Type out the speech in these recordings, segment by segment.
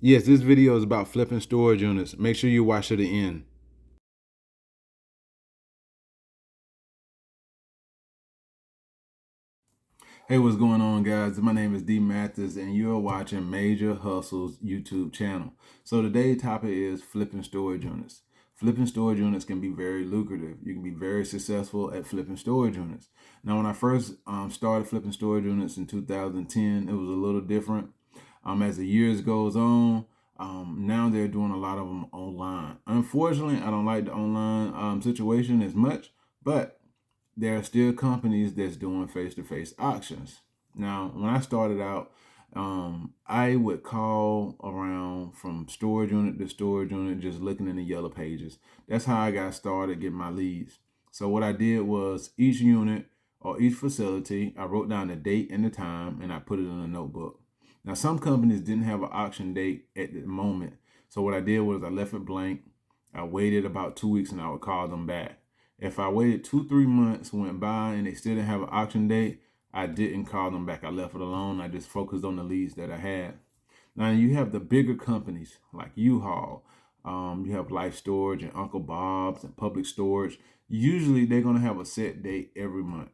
Yes, this video is about flipping storage units. Make sure you watch to the end. Hey, what's going on, guys? My name is D Mathis, and you're watching Major Hustle's YouTube channel. So today's topic is flipping storage units. Flipping storage units can be very lucrative. You can be very successful at flipping storage units. Now, when I first started flipping storage units in 2010, it was a little different. As the years goes on, now they're doing a lot of them online. Unfortunately, I don't like the online situation as much, but there are still companies that's doing face-to-face auctions. Now, when I started out, I would call around from storage unit to storage unit, just looking in the yellow pages. That's how I got started getting my leads. So what I did was each unit or each facility, I wrote down the date and the time, and I put it in a notebook. Now, some companies didn't have an auction date at the moment. So what I did was I left it blank. I waited about 2 weeks and I would call them back. If I waited 2-3 months went by and they still didn't have an auction date, I didn't call them back. I left it alone. I just focused on the leads that I had. Now you have the bigger companies like U-Haul. You have Life Storage and Uncle Bob's and Public Storage. Usually they're going to have a set date every month.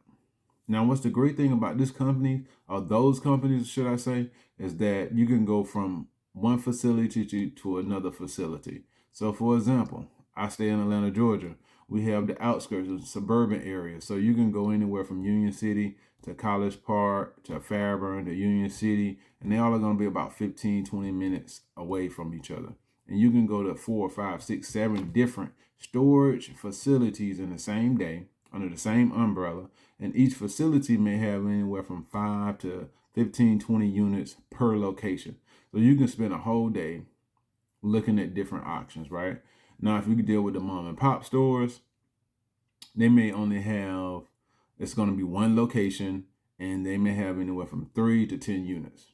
Now, what's the great thing about this company, or those companies, should I say, is that you can go from one facility to another facility. So, for example, I stay in Atlanta, Georgia. We have the outskirts of the suburban area. So you can go anywhere from Union City to College Park to Fairburn to Union City, and they all are going to be about 15, 20 minutes away from each other. And you can go to 4, 5, 6, 7 different storage facilities in the same day under the same umbrella, and each facility may have anywhere from 5 to 15, 20 units per location. So you can spend a whole day looking at different auctions, right? Now, if you could deal with the mom and pop stores, they may only have, it's going to be one location, and they may have anywhere from 3 to 10 units.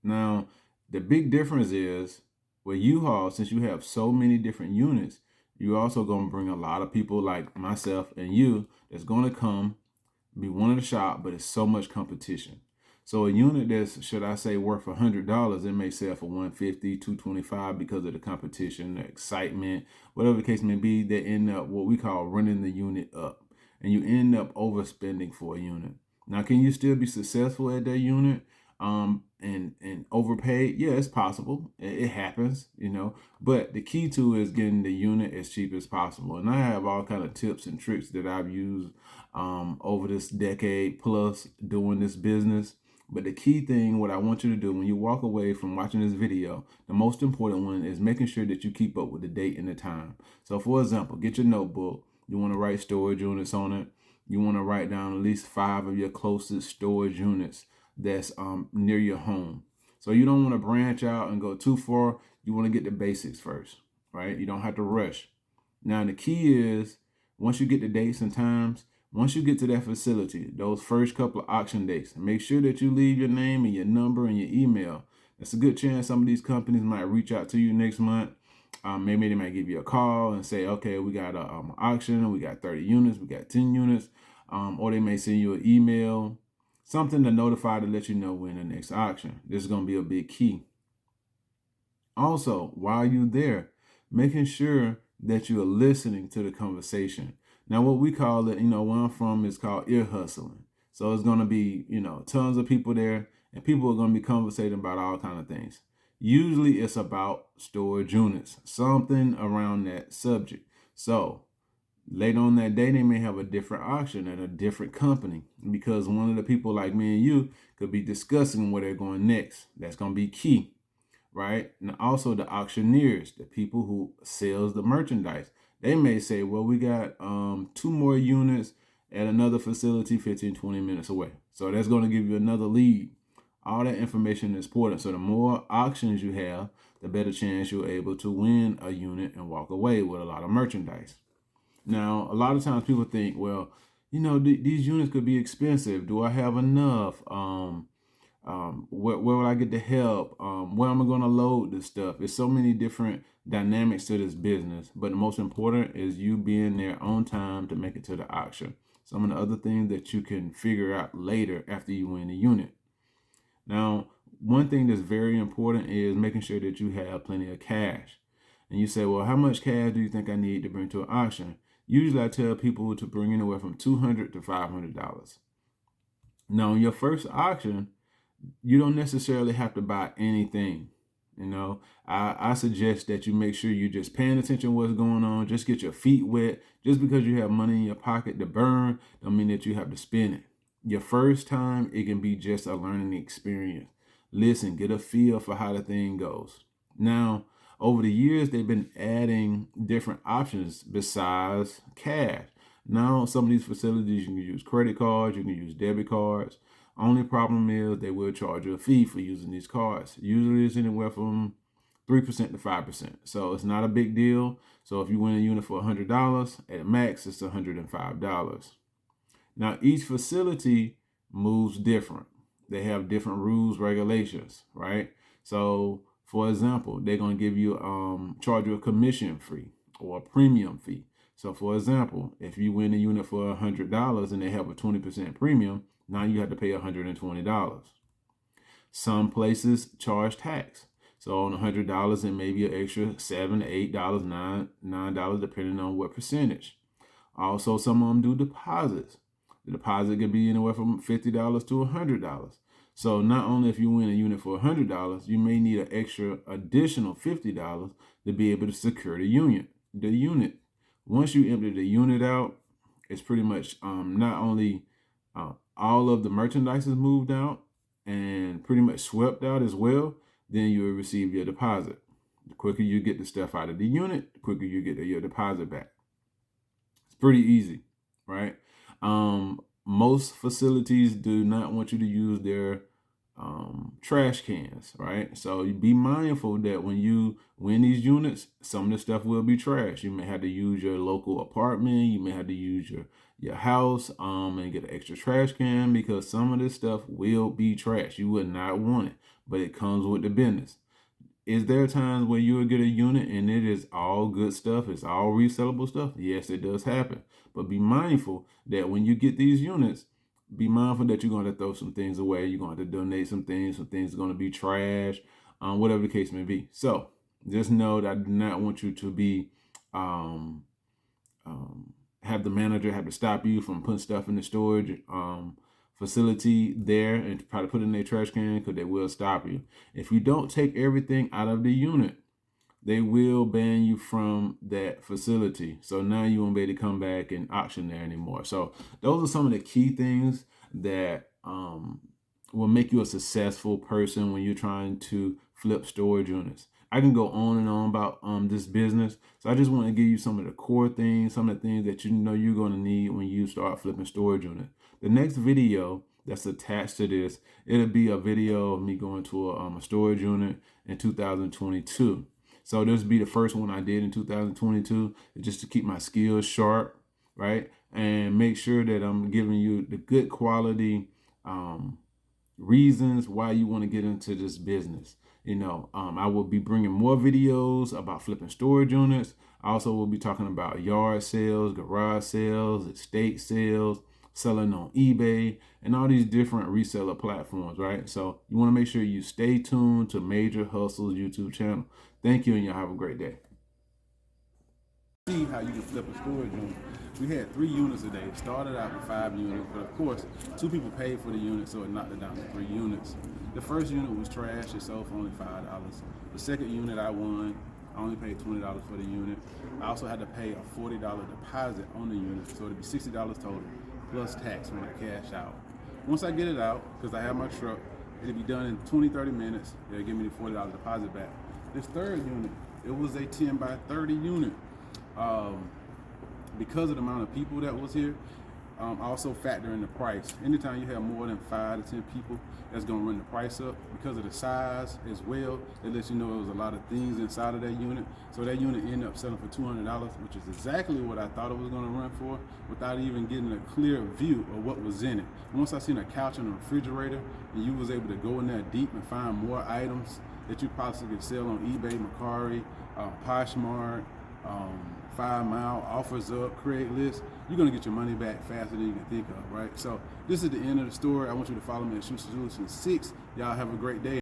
Now, the big difference is with U-Haul, since you have so many different units, you're also going to bring a lot of people like myself and you that's going to come be one of the shop, but it's so much competition. So a unit that's, should I say, worth $100, it may sell for 150, 225 because of the competition, the excitement, whatever the case may be. They end up what we call running the unit up, and you end up overspending for a unit. Now, can you still be successful at that unit? And overpaid? Yeah, it's possible. It happens, you know. But the key to is getting the unit as cheap as possible. And I have all kind of tips and tricks that I've used over this decade plus doing this business. But the key thing, what I want you to do when you walk away from watching this video, the most important one is making sure that you keep up with the date and the time. So for example, get your notebook. You want to write storage units on it. You want to write down at least 5 of your closest storage units that's near your home. So you don't want to branch out and go too far. You want to get the basics first, right? You don't have to rush. Now the key is once you get the dates and times, once you get to that facility, those first couple of auction dates, make sure that you leave your name and your number and your email. There's a good chance some of these companies might reach out to you next month. Maybe they might give you a call and say, okay, we got an auction, we got 30 units, we got 10 units. Or they may send you an email, something to notify to let you know when the next auction. This is going to be a big key. Also, while you're there, making sure that you are listening to the conversation. Now, what we call it, where I'm from is called ear hustling. So it's going to be, tons of people there, and people are going to be conversating about all kind of things. Usually it's about storage units, something around that subject. So later on that day, they may have a different auction at a different company because one of the people like me and you could be discussing where they're going next. That's going to be key, right? And also the auctioneers, the people who sells the merchandise, they may say, well, we got 2 more units at another facility 15, 20 minutes away. So that's going to give you another lead. All that information is important. So the more auctions you have, the better chance you're able to win a unit and walk away with a lot of merchandise. Now, a lot of times people think, well, these units could be expensive. Do I have enough? Where will I get the help? Where am I going to load this stuff? There's so many different dynamics to this business, but the most important is you being there on time to make it to the auction. Some of the other things that you can figure out later after you win the unit. Now, one thing that's very important is making sure that you have plenty of cash. And you say, well, how much cash do you think I need to bring to an auction? Usually I tell people to bring anywhere from $200 to $500. Now, on your first auction, you don't necessarily have to buy anything. I suggest that you make sure you're just paying attention to what's going on. Just get your feet wet. Just because you have money in your pocket to burn don't mean that you have to spend it. Your first time, it can be just a learning experience. Listen, get a feel for how the thing goes. Now, over the years, they've been adding different options besides cash. Now, some of these facilities, you can use credit cards, you can use debit cards. Only problem is they will charge you a fee for using these cards. Usually it's anywhere from 3% to 5%. So it's not a big deal. So if you win a unit for $100, at max it's $105. Now each facility moves different. They have different rules, regulations, right? So for example, they're going to give you charge you a commission fee or a premium fee. So for example, if you win a unit for $100 and they have a 20% premium, now you have to pay $120. Some places charge tax. So on $100, it may be an extra $7, $8, $9, depending on what percentage. Also, some of them do deposits. The deposit could be anywhere from $50 to $100. So not only if you win a unit for $100, you may need an extra additional $50 to be able to secure the unit. Once you empty the unit out, it's pretty much not only all of the merchandise is moved out and pretty much swept out as well, then you will receive your deposit. The quicker you get the stuff out of the unit, the quicker you get your deposit back. It's pretty easy, right? Most facilities do not want you to use their trash cans, right? So you be mindful that when you win these units, some of the stuff will be trash. You may have to use your local apartment, you may have to use your house and get an extra trash can, because some of this stuff will be trash. You would not want it, but it comes with the business. Is there times where you will get a unit and it is all good stuff, it's all resellable stuff? Yes, it does happen. But be mindful that when you get these units, be mindful that you're going to throw some things away. You're going to donate some things are going to be trash, whatever the case may be. So just know that I do not want you to be have the manager have to stop you from putting stuff in the storage facility there and try to put it in their trash can, because they will stop you. If you don't take everything out of the unit, they will ban you from that facility. So now you won't be able to come back and auction there anymore. So those are some of the key things that will make you a successful person when you're trying to flip storage units. I can go on and on about this business. So I just want to give you some of the core things, some of the things that you know you're going to need when you start flipping storage units. The next video that's attached to this, it'll be a video of me going to a storage unit in 2022. So this will be the first one I did in 2022, just to keep my skills sharp, right? And make sure that I'm giving you the good quality reasons why you want to get into this business. I will be bringing more videos about flipping storage units. I also will be talking about yard sales, garage sales, estate sales, selling on eBay, and all these different reseller platforms, right? So you want to make sure you stay tuned to Major Hustles YouTube channel. Thank you, and y'all have a great day. See how you can flip a storage unit. We had 3 units a day. It started out with 5 units, but of course, 2 people paid for the unit, so it knocked it down to 3 units. The first unit was trash. It sold for only $5. The second unit I won. I only paid $20 for the unit. I also had to pay a $40 deposit on the unit, so it'd be $60 total, plus tax when I cash out. Once I get it out, because I have my truck, it'll be done in 20-30 minutes. They'll give me the $40 deposit back. This third unit, it was a 10 by 30 unit. Because of the amount of people that was here, also factor in the price. Anytime you have more than 5 to 10 people, that's going to run the price up. Because of the size as well, it lets you know there was a lot of things inside of that unit. So that unit ended up selling for $200, which is exactly what I thought it was going to run for, without even getting a clear view of what was in it. Once I seen a couch and a refrigerator, and you was able to go in there deep and find more items that you possibly could sell on eBay, Mercari, Poshmark, 5 Mile, OffersUp, Craigslist, you're going to get your money back faster than you can think of, right? So this is the end of the story. I want you to follow me at Shoe Solutions 6. Y'all have a great day.